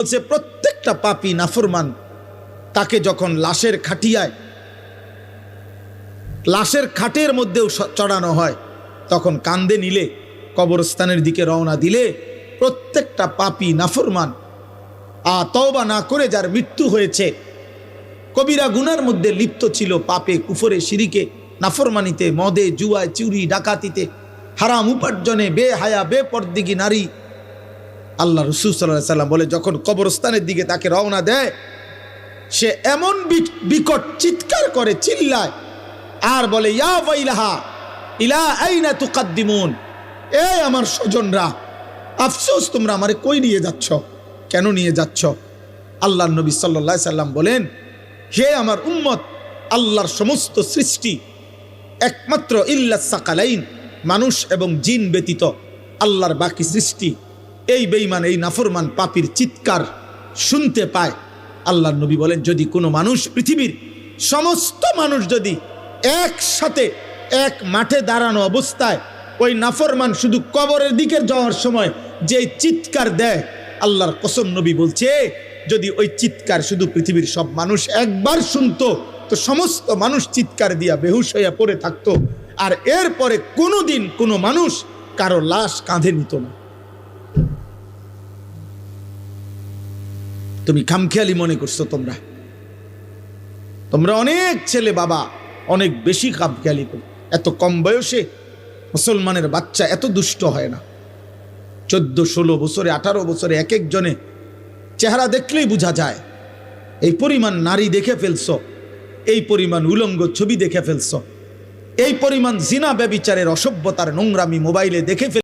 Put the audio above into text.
বলছে প্রত্যেকটা পাপী নাফরমান তাকে যখন লাশের খাটের মধ্যেও চড়ানো হয় তখন কান্দে নিলে, কবরস্থানের দিকে রওনা দিলে প্রত্যেকটা পাপী নাফরমান তওবা না করে যার মৃত্যু হয়েছে, কবিরা গুনার মধ্যে লিপ্ত ছিল, পাপে কুফরে শিরিকে নাফরমানিতে মদে জুয়ায় চুরি ডাকাতিতে হারাম উপার্জনে বেহায়া বেপরদিগী নারী, আল্লাহ রাসূল সাল্লাল্লাহু আলাইহি সাল্লাম বলে যখন কবরস্থানের দিকে তাকে রওনা দেয় সে এমন বিকট চিৎকার করে, চিল্লায় আর বলে ইয়া ওয়াইলাহা ইলা আইনা তুকাদ্দিমুন, এ আমার স্বজনরা আফসোস, তোমরা আমারে কই নিয়ে যাচ্ছ, কেন নিয়ে যাচ্ছ? আল্লাহর নবী সাল্লাল্লাহু আলাইহি সাল্লাম বলেন, হে আমার উম্মত, আল্লাহর সমস্ত সৃষ্টি একমাত্র ইল্লাস সাকালাইন, মানুষ এবং জিন ব্যতীত আল্লাহর বাকি সৃষ্টি এই বেঈমান এই নাফরমান পাপীর চিৎকার শুনতে পায়। আল্লাহর নবী বলেন, যদি কোনো মানুষ, পৃথিবীর সমস্ত মানুষ যদি একসাথে এক মাঠে দাঁড়ানো অবস্থায় ওই নাফরমান শুধু কবরের দিকে যাওয়ার সময় যে চিৎকার দেয়, আল্লাহর কসম নবী বলছে যদি ওই চিৎকার শুধু পৃথিবীর সব মানুষ একবার শুনতো তো সমস্ত মানুষ চিৎকার দিয়া বেহুশ হইয়া পড়ে থাকতো, আর এরপরে কোনোদিন কোনো মানুষ কারো লাশ কাঁধে নিত না। তুমি খামখেয়ালি মনে করছো, তোমরা অনেক ছেলে বাবা অনেক বেশি খামখেয়ালি করো। এত কম বয়সে মুসলমানের বাচ্চা এত দুষ্ট হয় না। 14-16 বছরে 18 বছরে এক একজনে চেহারা দেখলেই বোঝা যায়। এই পরিমাণ নারী দেখে ফেলছো, এই পরিমাণ উলঙ্গ ছবি দেখে ফেলছো, এই পরিমাণ জিনা ব্যভিচারের অসভ্যতার নোংরামি মোবাইলে দেখে ফেলছো।